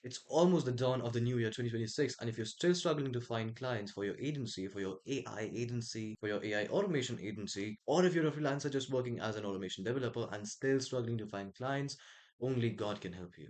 It's almost the dawn of the new year 2026, and if you're still struggling to find clients for your agency, for your AI agency, for your AI automation agency, or if you're a freelancer just working as an automation developer and still struggling to find clients, only God can help you.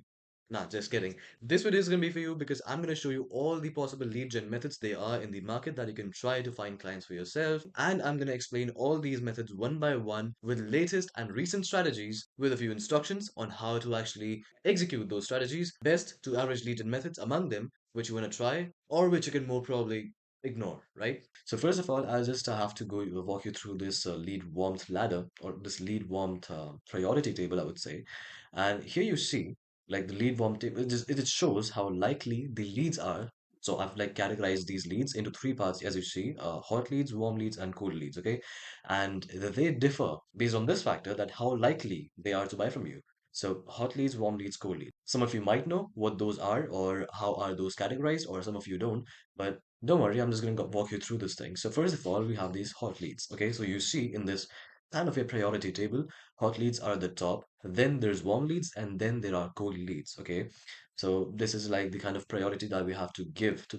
Nah, just kidding. This video is going to be for you because I'm going to show you all the possible lead gen methods there are in the market that you can try to find clients for yourself. And I'm going to explain all these methods one by one with latest and recent strategies with a few instructions on how to actually execute those strategies best to average lead gen methods among them, which you want to try or which you can more probably ignore, right? So first of all, I'll just have to go walk you through this lead warmth ladder or this lead warmth priority table, I would say. And here you see like the lead warm table, it just shows how likely the leads are. So I've like categorized these leads into three parts, as you see, hot leads, warm leads, and cold leads, okay? And they differ based on this factor that how likely they are to buy from you. So hot leads, warm leads, cold leads. Some of you might know what those are or how are those categorized, or some of you don't. But don't worry, I'm just going to walk you through this thing. So first of all, we have these hot leads, okay? So you see in this kind of a priority table, hot leads are at the top, then there's warm leads, and then there are cold leads, okay? So this is like the kind of priority that we have to give to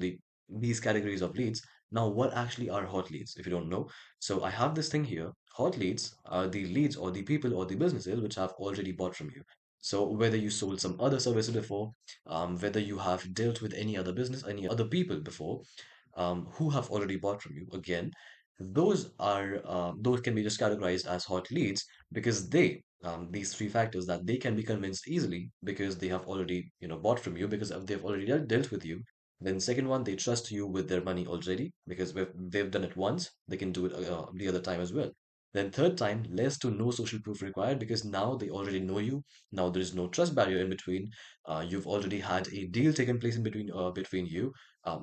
these categories of leads. Now, what actually are hot leads, if you don't know? So I have this thing here. Hot leads are the leads or the people or the businesses which have already bought from you. So whether you sold some other services before, whether you have dealt with any other business, any other people before, who have already bought from you, again, those can be just categorized as hot leads because these three factors that they can be convinced easily because they have already bought from you because they've already dealt with you. Then second one, they trust you with their money already because they've done it once, they can do it the other time as well. Then third time, less to no social proof required because now they already know you. Now there is no trust barrier in between. You've already had a deal taken place in between you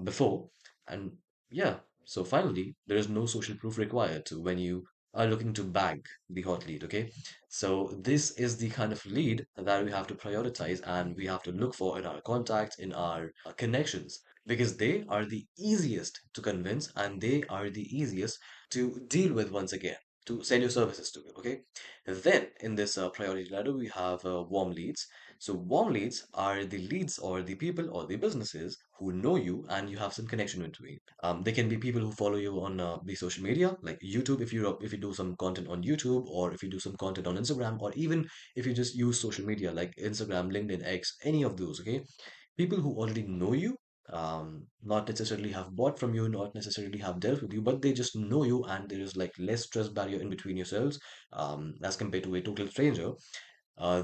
before, and yeah. So finally, there is no social proof required to when you are looking to bag the hot lead. Okay, so this is the kind of lead that we have to prioritize and we have to look for in our contacts, in our connections, because they are the easiest to convince and they are the easiest to deal with once again, to sell your services to. Okay, then in this priority ladder, we have warm leads. So warm leads are the leads or the people or the businesses who know you and you have some connection between. They can be people who follow you on the social media, like YouTube, if you do some content on YouTube, or if you do some content on Instagram, or even if you just use social media like Instagram, LinkedIn, X, any of those. Okay, people who already know you, not necessarily have bought from you, not necessarily have dealt with you, but they just know you, and there is like less trust barrier in between yourselves, as compared to a total stranger.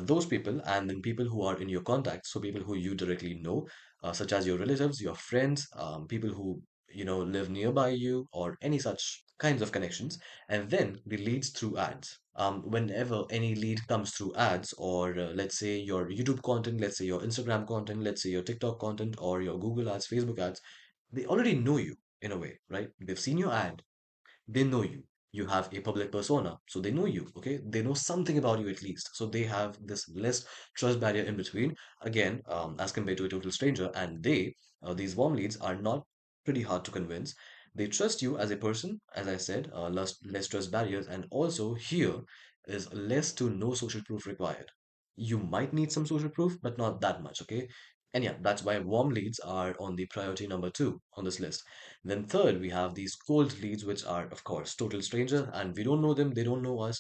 Those people, and then people who are in your contacts, so people who you directly know, such as your relatives, your friends, people who live nearby you, or any such kinds of connections. And then the leads through ads. Whenever any lead comes through ads, or let's say your YouTube content, let's say your Instagram content, let's say your TikTok content, or your Google ads, Facebook ads, they already know you in a way, right? They've seen your ad, they know you. You have a public persona, so they know you. Okay, they know something about you at least, so they have this less trust barrier in between, again, as compared to a total stranger. And these warm leads are not pretty hard to convince. They trust you as a person, as I said, less trust barriers, and also here is less to no social proof required. You might need some social proof, but not that much. Okay, and yeah, that's why warm leads are on the priority number two on this list. Then third, we have these cold leads, which are, of course, total stranger, and we don't know them, they don't know us.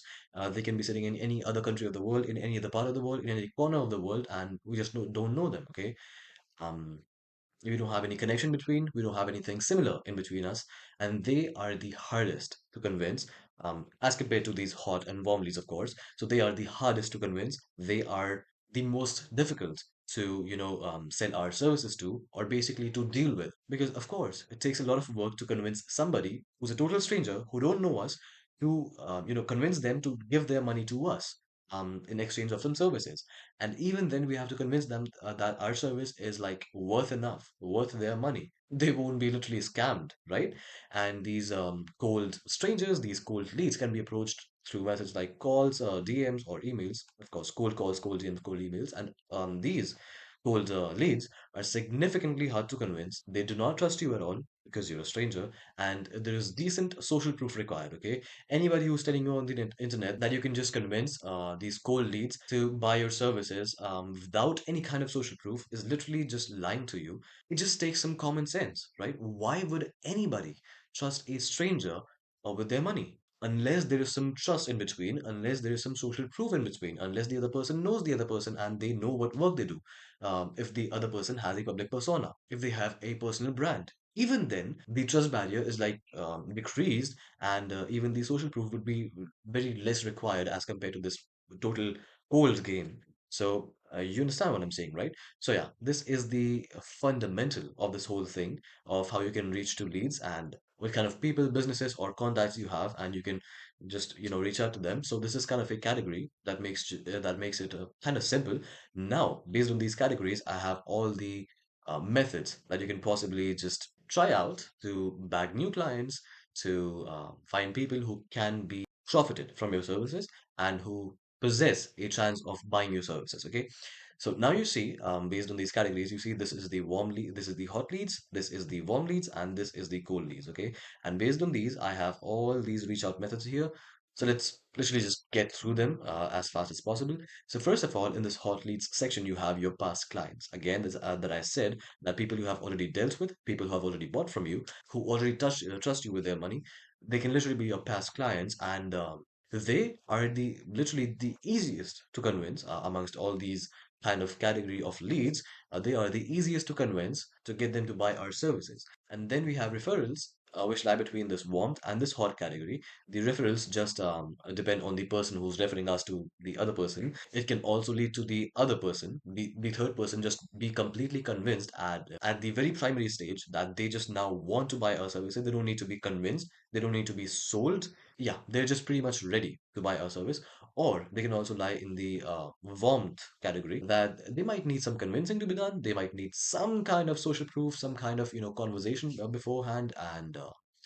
They can be sitting in any other country of the world, in any other part of the world, in any corner of the world, and we just don't know them, okay? Um, we don't have any connection between, we don't have anything similar in between us, and they are the hardest to convince, as compared to these hot and warm leads, of course. So they are the hardest to convince. They are the most difficult to, sell our services to, or basically to deal with. Because, of course, it takes a lot of work to convince somebody who's a total stranger, who don't know us, to, convince them to give their money to us. In exchange of some services, and even then, we have to convince them that our service is like worth enough, worth their money. They won't be literally scammed, right? And these cold strangers, these cold leads can be approached through methods like calls, DMs, or emails. Of course, cold calls, cold DMs, cold emails. And these Cold leads are significantly hard to convince. They do not trust you at all because you're a stranger, and there is decent social proof required. Okay, anybody who's telling you on the internet that you can just convince these cold leads to buy your services without any kind of social proof is literally just lying to you. It just takes some common sense, right? Why would anybody trust a stranger with their money? Unless there is some trust in between, unless there is some social proof in between, unless the other person knows the other person and they know what work they do, if the other person has a public persona, if they have a personal brand. Even then, the trust barrier is like decreased, and even the social proof would be very less required as compared to this total cold game. So you understand what I'm saying, right? So yeah, this is the fundamental of this whole thing of how you can reach to leads and what kind of people, businesses, or contacts you have, and you can just reach out to them. So this is kind of a category that makes it kind of simple. Now, based on these categories, I have all the methods that you can possibly just try out to bag new clients, to find people who can be profited from your services and who possess a chance of buying your services. Okay, so now you see, based on these categories, you see this is the warm lead, this is the hot leads, this is the warm leads, and this is the cold leads. Okay, and based on these, I have all these reach out methods here. So let's literally just get through them as fast as possible. So first of all, in this hot leads section, you have your past clients. Again, this, that I said that people you have already dealt with, people who have already bought from you, who already trust you with their money, they can literally be your past clients, and they are the literally the easiest to convince amongst all these kind of category of leads. They are the easiest to convince to get them to buy our services. And then we have referrals. Which lie between this warmth and this hot category. The referrals just depend on the person who's referring us to the other person. It can also lead to the other person, the third person, just be completely convinced at the very primary stage that they just now want to buy our services. They don't need to be convinced. They don't need to be sold. Yeah, they're just pretty much ready to buy our service. Or they can also lie in the warmth category that they might need some convincing to be done. They might need some kind of social proof, some kind of conversation beforehand, and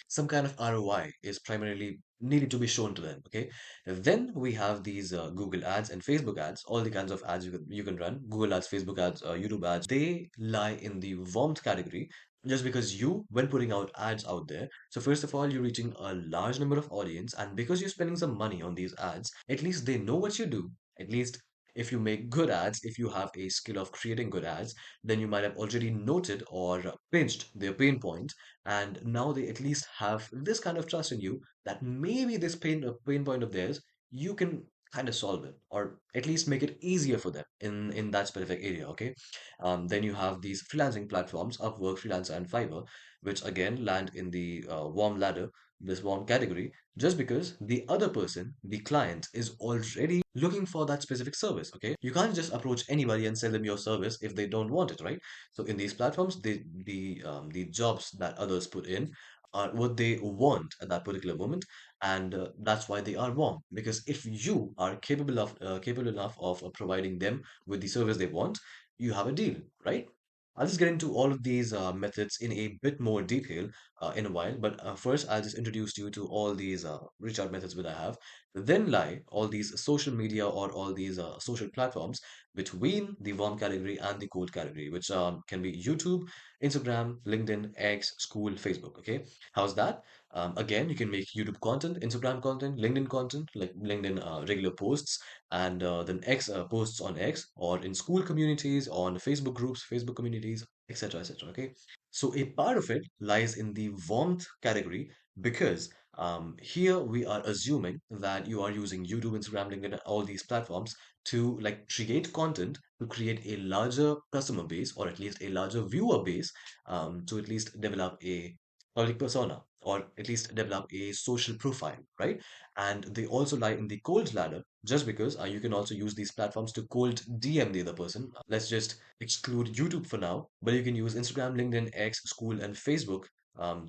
some kind of ROI is primarily needed to be shown to them. Okay, then we have these Google ads and Facebook ads, all the kinds of ads you can run. Google ads, Facebook ads, YouTube ads. They lie in the warmth category. Just because you, when putting out ads out there, so first of all, you're reaching a large number of audience, and because you're spending some money on these ads, at least they know what you do. At least if you make good ads, if you have a skill of creating good ads, then you might have already noted or pinched their pain point, and now they at least have this kind of trust in you that maybe this pain point of theirs, you can kind of solve it or at least make it easier for them in that specific area. Okay, then you have these freelancing platforms, Upwork, Freelancer, and Fiverr, which again land in the warm ladder, this warm category, just because the other person, the client, is already looking for that specific service. Okay, you can't just approach anybody and sell them your service if they don't want it, right? So in these platforms, the jobs that others put in are what they want at that particular moment, and that's why they are warm. Because if you are capable enough of providing them with the service they want, you have a deal, right? I'll just get into all of these methods in a bit more detail in a while, but first I'll just introduce you to all these reach out methods that I have. Then lie all these social media or all these social platforms between the warm category and the cold category, which can be YouTube, Instagram, LinkedIn, X, School, Facebook. Okay, how's that? Again, you can make YouTube content, Instagram content, LinkedIn content, like LinkedIn regular posts, and then X posts on X or in school communities, on Facebook groups, Facebook communities, etc., etc. Okay, so a part of it lies in the warmth category because here we are assuming that you are using YouTube, Instagram, LinkedIn, and all these platforms to like create content to create a larger customer base or at least a larger viewer base, to at least develop a public persona or at least develop a social profile, right? And they also lie in the cold ladder just because you can also use these platforms to cold DM the other person. Let's just exclude YouTube for now, but you can use Instagram, LinkedIn, X, School, and Facebook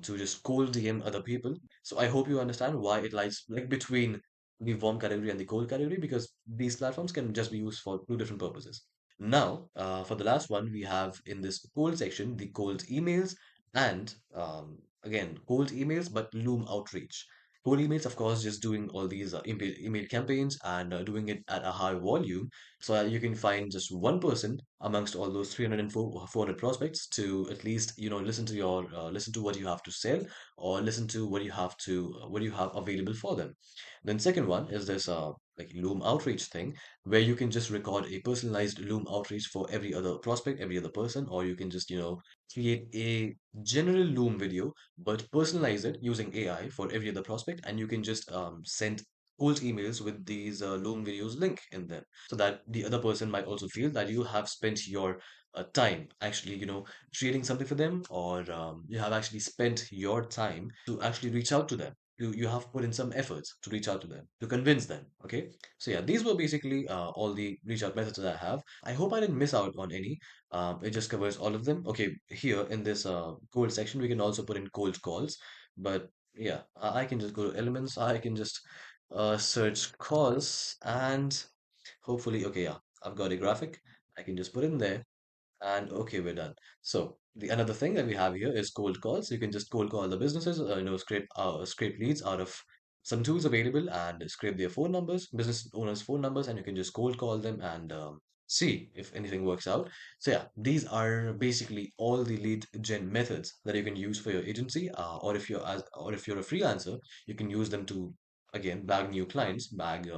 to just cold DM other people. So I hope you understand why it lies like between the warm category and the cold category because these platforms can just be used for two different purposes. Now, for the last one, we have in this cold section the cold emails and again cold emails but Loom outreach. Cold emails, of course, just doing all these email campaigns and doing it at a high volume so that you can find just one person amongst all those 304 400 prospects to at least, listen to listen to what you have to sell, or listen to what you have available for them. Then second one is this like Loom outreach thing, where you can just record a personalized Loom outreach for every other prospect, every other person, or you can just, create a general Loom video but personalize it using AI for every other prospect, and you can just send cold emails with these Loom videos link in them, so that the other person might also feel that you have spent your time actually, creating something for them, or you have actually spent your time to actually reach out to them. You have put in some efforts to reach out to them, to convince them. Okay. So yeah, these were basically all the reach out methods that I have. I hope I didn't miss out on any. It just covers all of them. Okay, here in this cold section, we can also put in cold calls. But yeah, I can just go to elements. I can just search calls, and hopefully, okay, yeah, I've got a graphic. I can just put in there, and okay, we're done. So the another thing that we have here is cold calls. You can just cold call the businesses, scrape leads out of some tools available and scrape their phone numbers, business owners' phone numbers, and you can just cold call them and see if anything works out. So yeah, these are basically all the lead gen methods that you can use for your agency, or if you're a freelancer, you can use them to again bag new clients, bag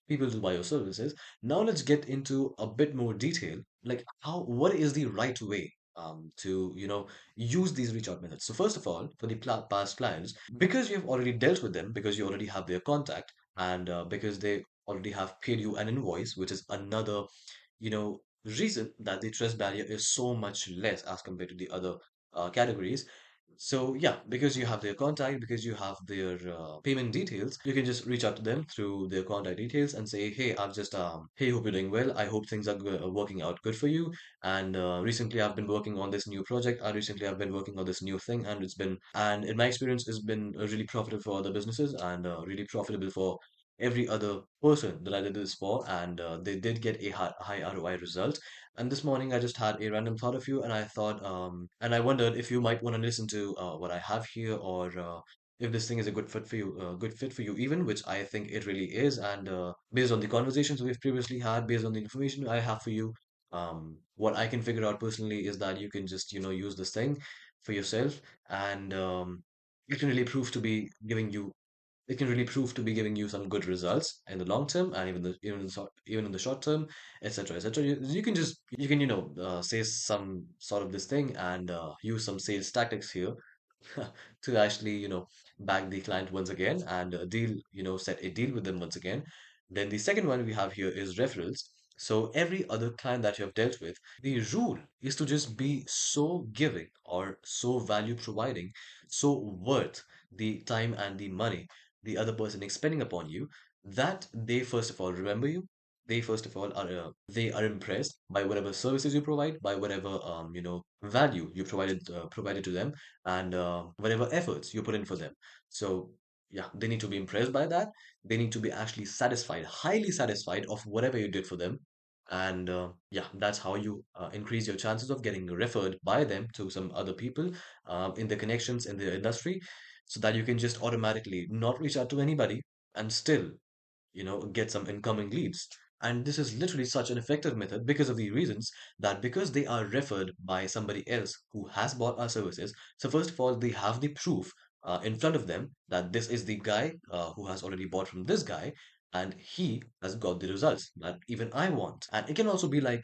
people to buy your services. Now let's get into a bit more detail, like what is the right way to use these reach out methods. So first of all, for the past clients, because you've already dealt with them, because you already have their contact, and because they already have paid you an invoice, which is another reason that the trust barrier is so much less as compared to the other categories. So yeah, because you have their contact, because you have their payment details, you can just reach out to them through their contact details and say, hey, hey, hope you're doing well. I hope things are working out good for you. And recently, I've been working on this new project. I recently have been working on this new thing, and and in my experience, it's been really profitable for other businesses and really profitable for every other person that I did this for, and they did get a high ROI result. And this morning I just had a random thought of you, and I thought, and I wondered if you might want to listen to what I have here, or if this thing is a good fit for you, even, which I think it really is. And based on the conversations we've previously had, based on the information I have for you, what I can figure out personally is that you can just, use this thing for yourself, and it can really prove to be giving you it can really prove to be giving you some good results in the long term, and even in the short term, etc., etc. You can just you can say some sort of this thing and use some sales tactics here to actually bag the client once again and set a deal with them once again. Then the second one we have here is referrals. So every other client that you have dealt with, the rule is to just be so giving or so value providing, so worth the time and the money the other person expending upon you, that they first of all remember you. They first of all are they are impressed by whatever services you provide, by whatever value you provided to them, and whatever efforts you put in for them. So yeah, they need to be impressed by that. They need to be actually satisfied, highly satisfied of whatever you did for them. And yeah, that's how you increase your chances of getting referred by them to some other people in the connections in the industry, so that you can just automatically not reach out to anybody and still get some incoming leads. And this is literally such an effective method because of the reasons that, because they are referred by somebody else who has bought our services. So first of all, they have the proof in front of them that this is the guy who has already bought from this guy, and he has got the results that even I want. And it can also be like,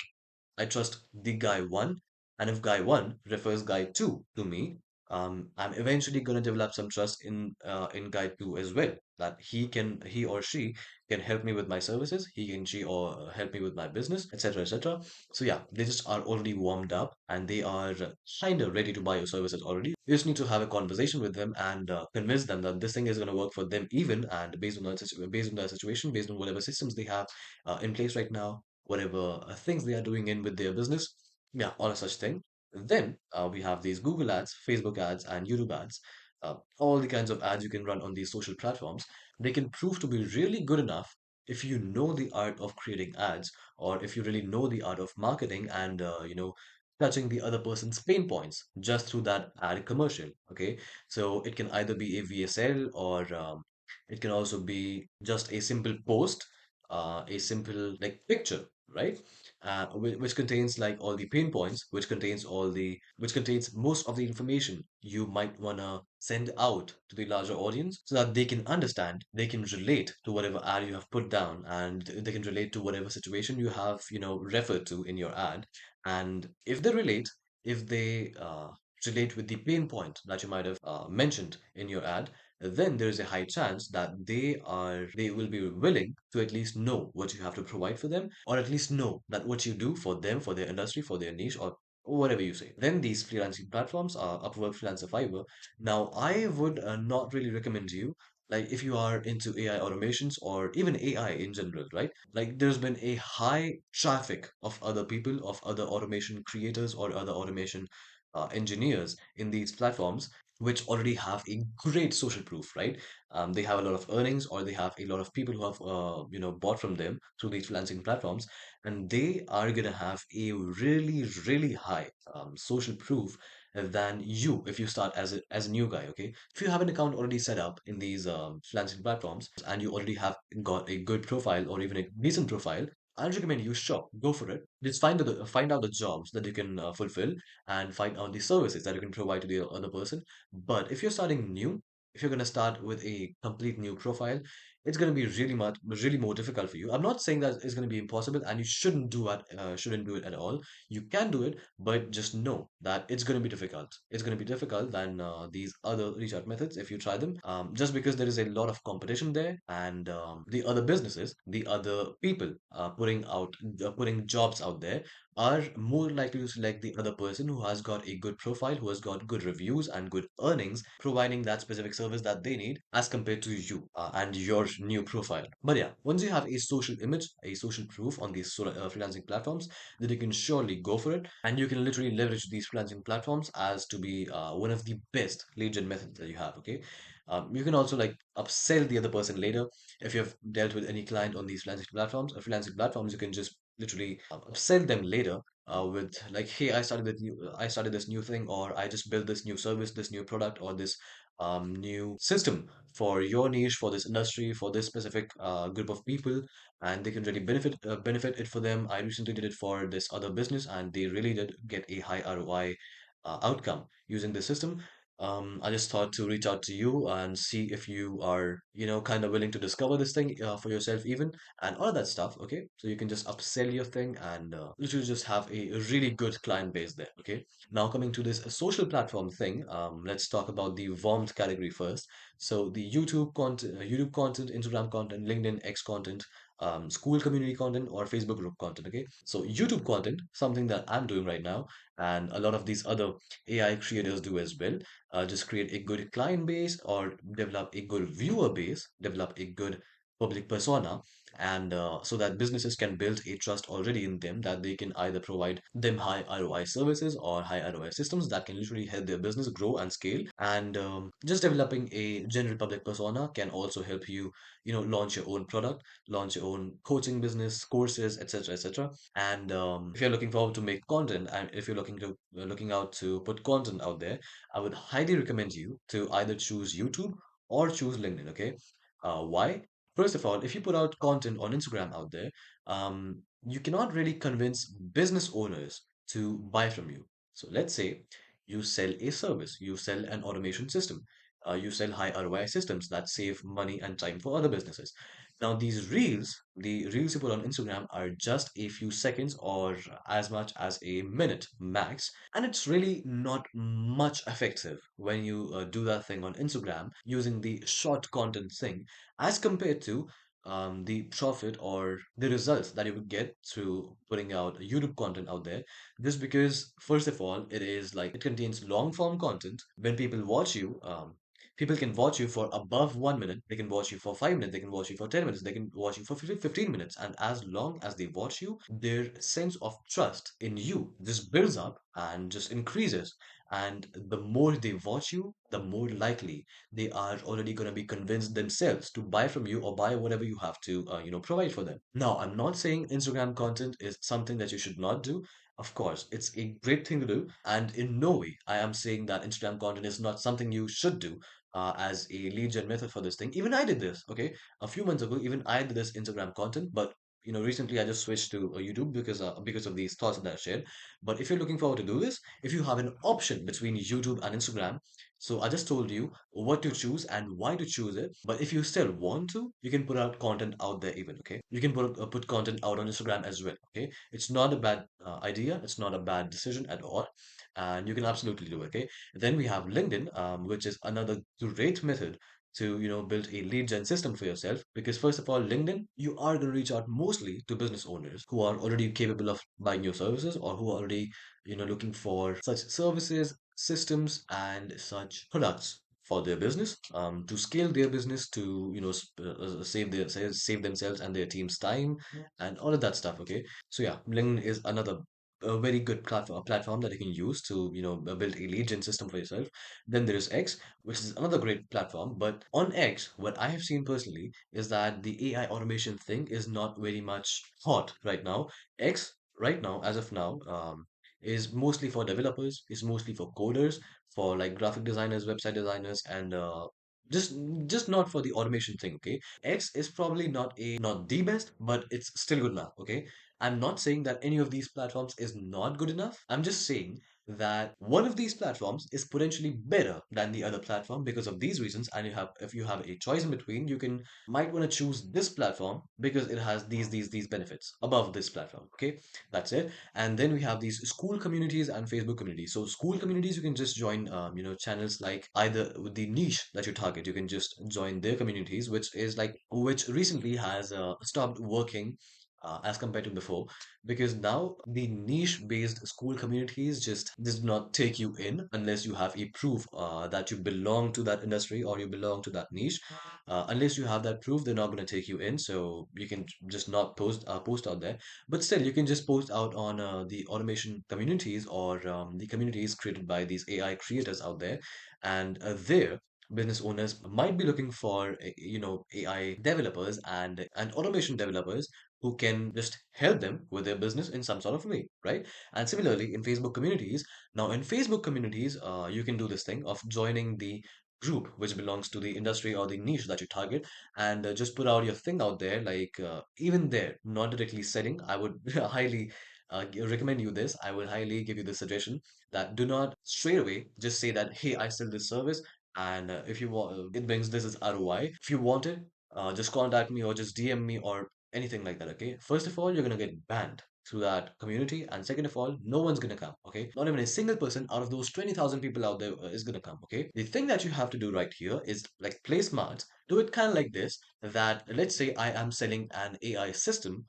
I trust the guy one, and if guy one refers guy two to me, I'm eventually going to develop some trust in guy two as well. That he or she can help me with my services. He can she or help me with my business, etc., etc. So yeah, they just are already warmed up and they are kind of ready to buy your services already. You just need to have a conversation with them and convince them that this thing is going to work for them even, and based on their situation, based on whatever systems they have in place right now, whatever things they are doing in with their business. Yeah, all such thing. Then we have these Google ads, Facebook ads, and YouTube ads. All the kinds of ads you can run on these social platforms. They can prove to be really good enough if you know the art of creating ads, or if you really know the art of marketing and touching the other person's pain points just through that ad commercial. Okay, so it can either be a VSL or It can also be just a simple post, a simple like picture, right? Which contains like all the pain points, which contains most of the information you might wanna send out to the larger audience so that they can understand, they can relate to whatever ad you have put down, and they can relate to whatever situation you have, referred to in your ad. And if they relate, if they relate with the pain point that you might have mentioned in your ad, then there is a high chance that they will be willing to at least know what you have to provide for them, or at least know that what you do for them, for their industry, for their niche, or whatever you say. Then these freelancing platforms are Upwork, Freelancer, Fiverr. Now, I would not really recommend you. Like if you are into AI automations or even AI in general, right? Like there's been a high traffic of other people, of other automation creators or other automation engineers in these platforms, which already have a great social proof, right? They have a lot of earnings, or they have a lot of people who have, bought from them through these freelancing platforms, and they are gonna have a really, really high social proof than you if you start as a new guy. Okay, if you have an account already set up in these freelancing platforms and you already have got a good profile or even a decent profile, I'd recommend you sure go for it. Just find out the jobs that you can fulfill, and find out the services that you can provide to the other person. But if you're starting new, if you're going to start with a complete new profile, it's going to be really more difficult for you. I'm not saying that it's going to be impossible, and you shouldn't do it at all. You can do it, but just know that it's going to be difficult. It's going to be difficult than these other reach out methods if you try them. Just because there is a lot of competition there, and the other businesses, the other people putting jobs out there are more likely to select the other person who has got a good profile, who has got good reviews and good earnings, providing that specific service that they need, as compared to you and your new profile. But yeah, once you have a social image, a social proof on these freelancing platforms, then you can surely go for it, and you can literally leverage these freelancing platforms as to be one of the best lead gen methods that you have. Okay, you can also like upsell the other person later if you've dealt with any client on these freelancing platforms. You can just literally upsell them later with like, hey, I started this new thing, or I just built this new service, this new product, or this new system for your niche, for this industry, for this specific group of people, and they can really benefit it for them. I recently did it for this other business, and they really did get a high ROI outcome using the system. I just thought to reach out to you and see if you are, kind of willing to discover this thing for yourself, even, and all that stuff. Okay, so you can just upsell your thing and literally just have a really good client base there. Okay, now coming to this social platform thing, let's talk about the warmth category first. So the YouTube content, Instagram content, LinkedIn X content, school community content, or Facebook group content. Okay, so YouTube content, something that I'm doing right now, and a lot of these other AI creators do as well. Just create a good client base, or develop a good viewer base, develop a good public persona, and so that businesses can build a trust already in them, that they can either provide them high ROI services or high ROI systems that can literally help their business grow and scale. And just developing a general public persona can also help you, launch your own product, launch your own coaching business, courses, etc., etc. And if you're looking forward to make content, and if you're looking out to put content out there, I would highly recommend you to either choose YouTube or choose LinkedIn. Okay, why? First of all, if you put out content on Instagram out there, you cannot really convince business owners to buy from you. So let's say you sell a service, you sell an automation system, you sell high ROI systems that save money and time for other businesses. Now, the reels you put on Instagram are just a few seconds or as much as a minute max, and it's really not much effective when you do that thing on Instagram using the short content thing, as compared to the profit or the results that you would get through putting out YouTube content out there. Just because, first of all, it is like it contains long form content. When people watch you, people can watch you for above 1 minute, they can watch you for 5 minutes, they can watch you for 10 minutes, they can watch you for 15 minutes. And as long as they watch you, their sense of trust in you just builds up and just increases. And the more they watch you, the more likely they are already going to be convinced themselves to buy from you or buy whatever you have to, provide for them. Now, I'm not saying Instagram content is something that you should not do. Of course, it's a great thing to do. And in no way I am saying that Instagram content is not something you should do. as a lead gen method for this thing. Even I did this, okay? A few months ago, even I did this Instagram content, but recently I just switched to YouTube because of these thoughts that I shared. But if you're looking forward to do this, if you have an option between YouTube and Instagram, so I just told you what to choose and why to choose it. But if you still want to, you can put out content out there even, okay? You can put content out on Instagram as well, okay? It's not a bad idea. It's not a bad decision at all, and you can absolutely do it, okay? Then we have LinkedIn, which is another great method to build a lead gen system for yourself. Because first of all, LinkedIn, you are going to reach out mostly to business owners who are already capable of buying your services, or who are already looking for such services, systems, and such products for their business, to scale their business, to save themselves and their team's time and all of that stuff. Okay, so yeah, LinkedIn is another a very good platform that you can use to build a lead gen system for yourself. Then there is X, which is another great platform. But on X, what I have seen personally is that the AI automation thing is not very much hot right now. X right now, as of now, is mostly for developers, is mostly for coders, for like graphic designers, website designers, and just just not for the automation thing. Okay, X is probably not the best, but it's still good enough. Okay, I'm not saying that any of these platforms is not good enough. I'm just saying that one of these platforms is potentially better than the other platform because of these reasons. And if you have a choice in between, you can might want to choose this platform because it has these benefits above this platform. Okay, that's it. And then we have these school communities and Facebook communities. So school communities, you can just join channels like either with the niche that you target. You can just join their communities, which recently has stopped working as compared to before, because now the niche based school communities just does not take you in unless you have a proof that you belong to that industry or you belong to that niche. Unless you have that proof, they're not going to take you in, so you can just not post out there. But still, you can just post out on the automation communities, or the communities created by these AI creators out there, and there business owners might be looking for AI developers and automation developers who can just help them with their business in some sort of way, right? And similarly, in Facebook communities, now in Facebook communities, you can do this thing of joining the group which belongs to the industry or the niche that you target, and just put out your thing out there. Like even there, not directly selling, I would highly recommend you this. I would highly give you the suggestion that do not straight away just say that, hey, I sell this service, and if you want, it brings this is ROI. If you want it, just contact me or just DM me or anything like that. Okay, first of all, you're gonna get banned through that community, and second of all, no one's gonna come. Okay, not even a single person out of those 20,000 people out there is gonna come. Okay, the thing that you have to do right here is like play smart. Do it kind of like this: that let's say I am selling an AI system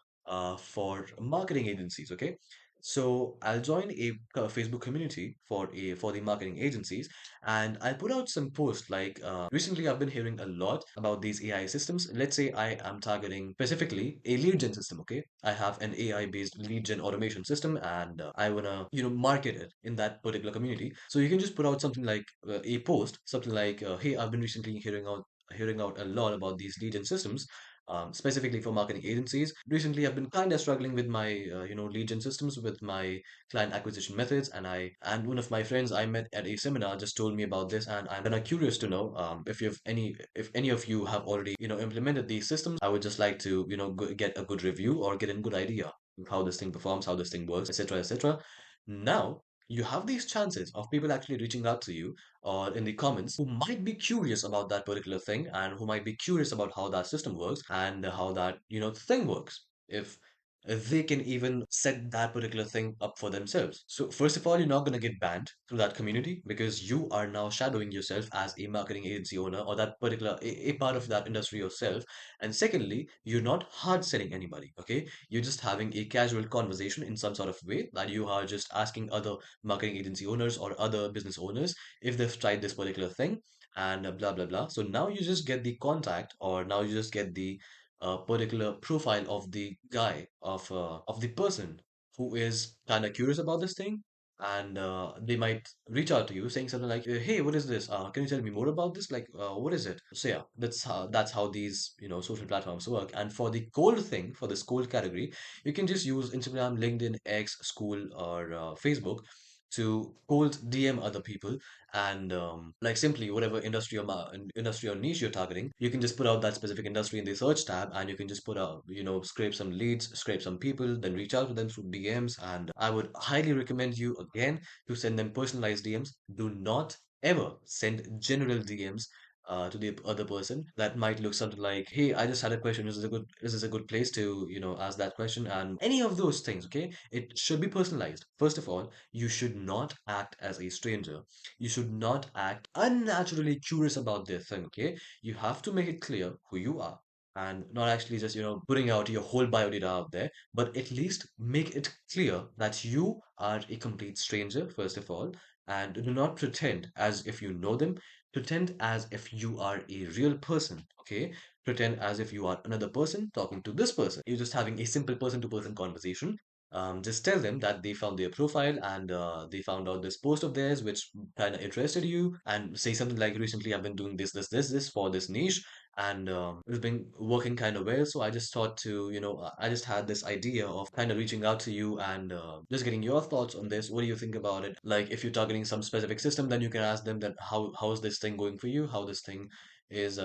for marketing agencies. Okay, so I'll join a Facebook community for the marketing agencies, and I'll put out some posts. Like recently I've been hearing a lot about these AI systems. Let's say I am targeting specifically a lead gen system. Okay, I have an AI based lead gen automation system, and I wanna market it in that particular community. So you can just put out something like a post, something like, hey, I've been recently hearing out a lot about these lead gen systems, specifically for marketing agencies. Recently, I've been kind of struggling with my, lead gen systems, with my client acquisition methods, and one of my friends I met at a seminar just told me about this, and I'm kind of curious to know if any of you have already, implemented these systems. I would just like to, get a good review or get a good idea of how this thing performs, how this thing works, etc., etc. Now, you have these chances of people actually reaching out to you or in the comments who might be curious about that particular thing, and who might be curious about how that system works and how that thing works, if they can even set that particular thing up for themselves. So first of all, you're not going to get banned through that community because you are now shadowing yourself as a marketing agency owner, or that particular a part of that industry yourself. And secondly, you're not hard selling anybody. Okay, you're just having a casual conversation in some sort of way, that you are just asking other marketing agency owners or other business owners if they've tried this particular thing, and blah blah blah. So now you just get the contact, or now you just get the particular profile of the guy, of the person who is kind of curious about this thing, and they might reach out to you saying something like, hey, what is this, can you tell me more about this, like what is it? So yeah, that's how these social platforms work. And for the cold thing, for this cold category, you can just use Instagram, LinkedIn, X, School, or Facebook to cold DM other people and like simply whatever industry or industry or niche you're targeting, you can just put out that specific industry in the search tab and you can just put out, scrape some leads, scrape some people, then reach out to them through DMs. And I would highly recommend you again to send them personalized DMs. Do not ever send general DMs to the other person that might look something like, "Hey, I just had a question. Is this a good place to, ask that question?" And any of those things, okay? It should be personalized. First of all, you should not act as a stranger. You should not act unnaturally curious about their thing, okay? You have to make it clear who you are and not actually just, putting out your whole bio data out there, but at least make it clear that you are a complete stranger, first of all, and do not pretend as if you know them. Pretend as if you are a real person, okay? Pretend as if you are another person talking to this person. You're just having a simple person-to-person conversation. Just tell them that they found their profile and they found out this post of theirs which kind of interested you, and say something like, recently I've been doing this for this niche, and it's been working kind of well. So I just thought to, I just had this idea of kind of reaching out to you and just getting your thoughts on this. What do you think about it? Like if you're targeting some specific system, then you can ask them that how's this thing going for you? How this thing is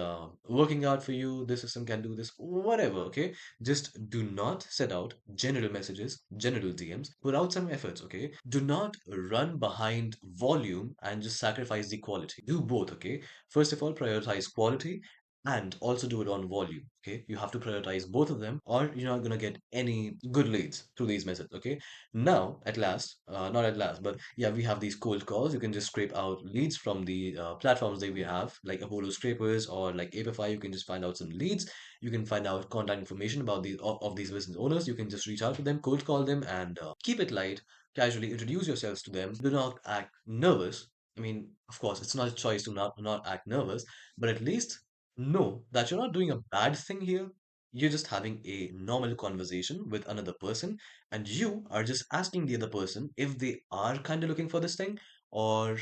working out for you? This system can do this, whatever. Okay, just do not set out general messages, general DMs. Put out some efforts, okay? Do not run behind volume and just sacrifice the quality. Do both, okay? First of all, prioritize quality and also do it on volume, okay? You have to prioritize both of them or you're not gonna get any good leads through these methods, okay? Now, at last, not at last, but yeah, we have these cold calls. You can just scrape out leads from the platforms that we have, like Apollo Scrapers or like Apify. You can just find out some leads. You can find out contact information about of these business owners. You can just reach out to them, cold call them, and keep it light, casually introduce yourselves to them. Do not act nervous. I mean, of course, it's not a choice to not act nervous, but at least know that you're not doing a bad thing here. You're just having a normal conversation with another person, and you are just asking the other person if they are kind of looking for this thing, or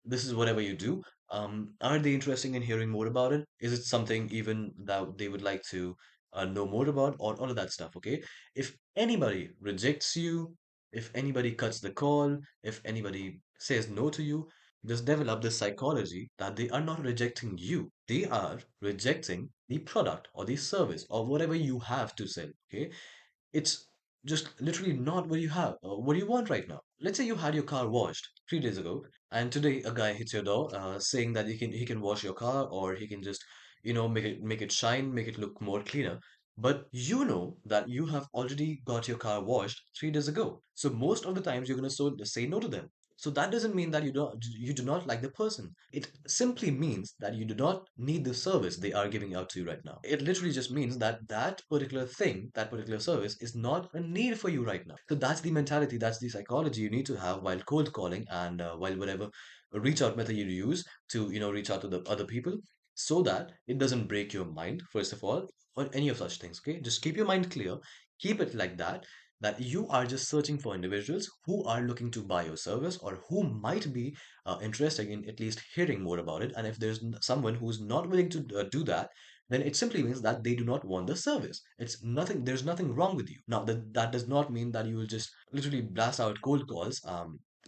this is whatever you do. Are they interested in hearing more about it? Is it something even that they would like to know more about, or all of that stuff? Okay. If anybody rejects you, if anybody cuts the call, if anybody says no to you, just develop this psychology that they are not rejecting you. They are rejecting the product or the service or whatever you have to sell. Okay. It's just literally not what you have, what do you want right now. Let's say you had your car washed 3 days ago, and today a guy hits your door, saying that he can wash your car, or he can just, make it shine, make it look more cleaner. But you know that you have already got your car washed 3 days ago. So most of the times you're gonna say no to them. So that doesn't mean that you do not like the person. It simply means that you do not need the service they are giving out to you right now. It literally just means that that particular thing, that particular service is not a need for you right now. So that's the mentality, that's the psychology you need to have while cold calling and while whatever reach out method you use to, reach out to the other people, so that it doesn't break your mind, first of all, or any of such things. Okay, just keep your mind clear, keep it like that, that you are just searching for individuals who are looking to buy your service or who might be interested in at least hearing more about it. And if there's someone who's not willing to do that, then it simply means that they do not want the service. It's nothing, there's nothing wrong with you. Now, that does not mean that you will just literally blast out cold calls,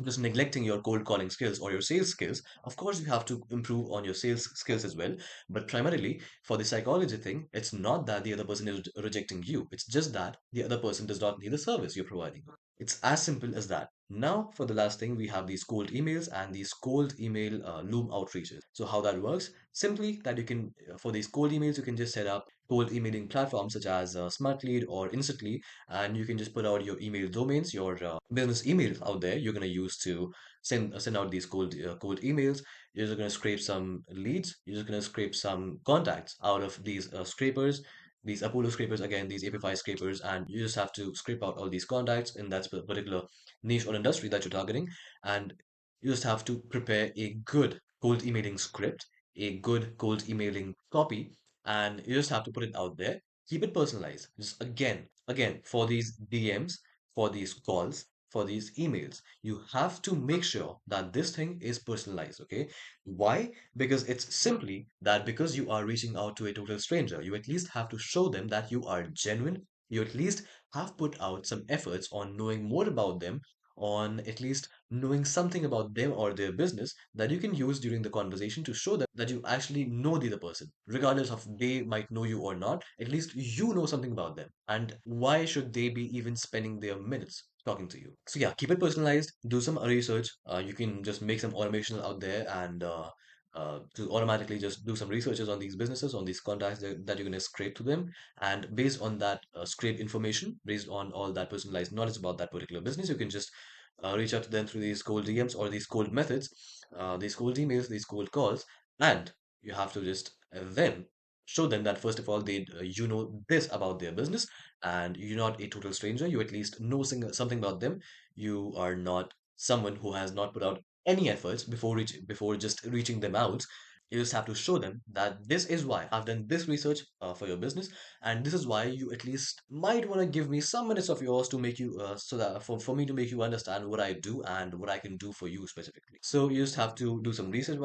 just neglecting your cold calling skills or your sales skills. Of course, you have to improve on your sales skills as well. But primarily, for the psychology thing, it's not that the other person is rejecting you. It's just that the other person does not need the service you're providing. It's as simple as that. Now, for the last thing, we have these cold emails and these cold email loom outreaches. So how that works? Simply that you can, for these cold emails, you can just set up cold emailing platforms such as Smartlead or Instantly, and you can just put out your email domains, your business emails out there. You're going to use to send out these cold emails. You're just going to scrape some leads. You're just going to scrape some contacts out of these scrapers, these Apollo scrapers, again, these API scrapers, and you just have to scrape out all these contacts in that particular niche or industry that you're targeting. And you just have to prepare a good cold emailing script, a good cold emailing copy, and you just have to put it out there. Keep it personalized. Just again, for these DMs, for these calls, for these emails, you have to make sure that this thing is personalized. Okay. Why? Because it's simply that because you are reaching out to a total stranger, you at least have to show them that you are genuine. You at least have put out some efforts on knowing more about them, on at least knowing something about them or their business that you can use during the conversation to show them that you actually know the other person. Regardless of they might know you or not, at least you know something about them. And why should they be even spending their minutes talking to you? So yeah, keep it personalized, do some research. You can just make some automation out there and to automatically just do some researches on these businesses, on these contacts that you're going to scrape to them. And based on that scrape information, based on all that personalized knowledge about that particular business, you can just reach out to them through these cold DMs or these cold methods, these cold emails, these cold calls. And you have to just then show them that first of all, you know this about their business and you're not a total stranger. You at least know something about them. You are not someone who has not put out any efforts before just reaching them out. You just have to show them that this is why I've done this research for your business, and this is why you at least might want to give me some minutes of yours to make you so that for me to make you understand what I do and what I can do for you specifically. So you just have to do some research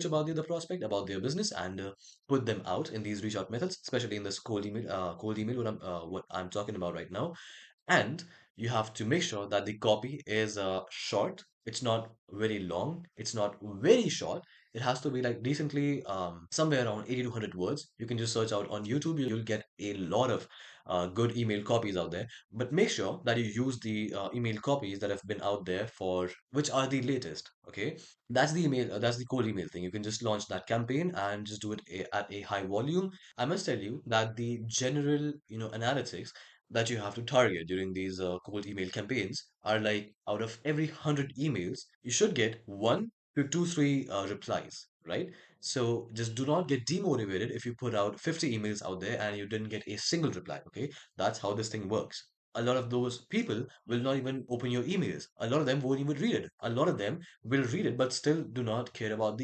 about the other prospect, about their business, and put them out in these reach out methods, especially in this cold email what I'm talking about right now. And you have to make sure that the copy is short. It's not very long. It's not very short. It has to be like decently somewhere around 80 to 100 words. You can just search out on YouTube. You'll get a lot of good email copies out there. But make sure that you use the email copies that have been out there for which are the latest. Okay, that's the email. That's the cold email thing. You can just launch that campaign and just do it at a high volume. I must tell you that the general, analytics that you have to target during these cold email campaigns are like out of every 100 emails, you should get one to two, three replies, right? So just do not get demotivated if you put out 50 emails out there and you didn't get a single reply, okay? That's how this thing works. A lot of those people will not even open your emails. A lot of them won't even read it. A lot of them will read it, but still do not care about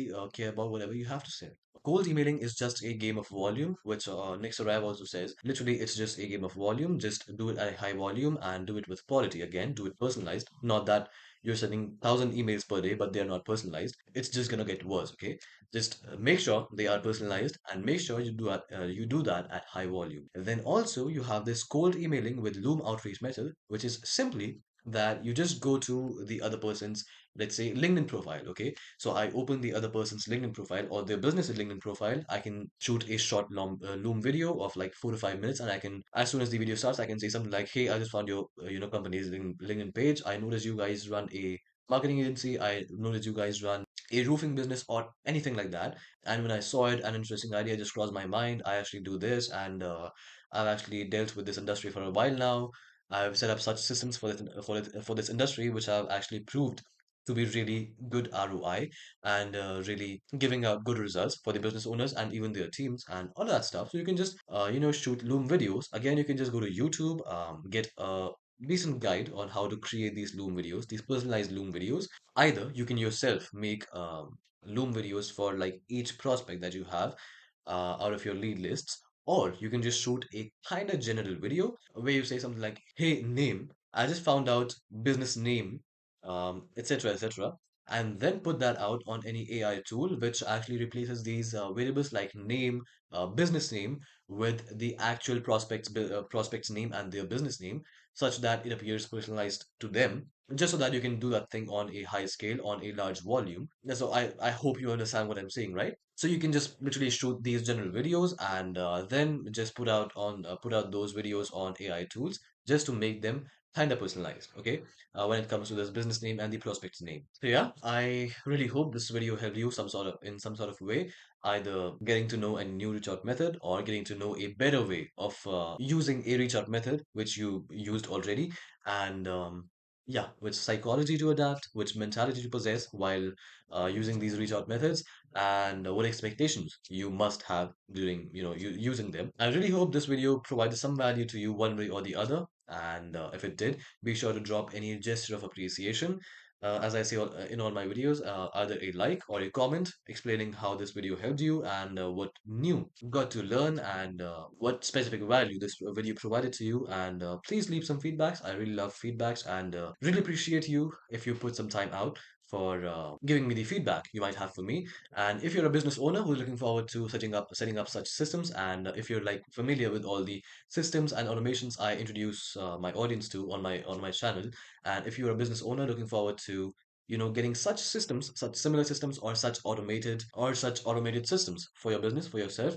whatever you have to say. Cold emailing is just a game of volume, which Nick Sarayev also says. Literally, it's just a game of volume. Just do it at a high volume and do it with quality. Again, do it personalized. Not that you're sending 1,000 emails per day, but they're not personalized. It's just gonna get worse. Okay, just make sure they are personalized and make sure you do that at high volume. And then also you have this cold emailing with Loom outreach method, which is simply that you just go to the other person's, let's say, LinkedIn profile. Okay, so I open the other person's LinkedIn profile or their business's LinkedIn profile. I can shoot a short Loom video of like 4 to 5 minutes, and I can, as soon as the video starts, I can say something like, "Hey, I just found your company's LinkedIn page. I noticed you guys run a marketing agency. I noticed you guys run a roofing business or anything like that. And when I saw it, an interesting idea just crossed my mind. I actually do this, and I've actually dealt with this industry for a while now. I've set up such systems for this industry, which have actually proved to be really good ROI and really giving out good results for the business owners and even their teams and all that stuff. So you can just shoot Loom videos. Again, you can just go to YouTube, get a decent guide on how to create these Loom videos, these personalized Loom videos. Either you can yourself make Loom videos for like each prospect that you have out of your lead lists, or you can just shoot a kind of general video where you say something like, "Hey, name, I just found out business name, etc., etc." And then put that out on any AI tool, which actually replaces these variables like name, business name, with the actual prospect's name and their business name, such that it appears personalized to them, just so that you can do that thing on a high scale, on a large volume. And so I hope you understand what I'm saying, right? So you can just literally shoot these general videos and then just put out those videos on AI tools just to make them kind of personalized. Okay, when it comes to this business name and the prospect's name. So yeah, I really hope this video helped you some sort of way, either getting to know a new reach out method or getting to know a better way of using a reach out method which you used already, and yeah, which psychology to adapt, which mentality to possess while using these reach out methods, and what expectations you must have during you using them. I really hope this video provided some value to you one way or the other, and if it did, be sure to drop any gesture of appreciation. As I say in all my videos, either a like or a comment explaining how this video helped you and what new you got to learn and what specific value this video provided to you. And please leave some feedbacks. I really love feedbacks and really appreciate you if you put some time out for giving me the feedback you might have for me. And if you're a business owner who's looking forward to setting up such systems, and if you're like familiar with all the systems and automations I introduce my audience to on my channel, and if you're a business owner looking forward to getting such systems, such similar systems, or such automated systems for your business, for yourself,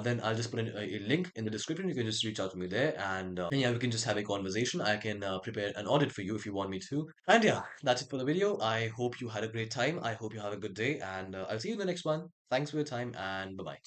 then I'll just put in a link in the description. You can just reach out to me there, and yeah, we can just have a conversation. I can prepare an audit for you if you want me to. And yeah, that's it for the video. I hope you had a great time. I hope you have a good day, and I'll see you in the next one. Thanks for your time, and bye bye.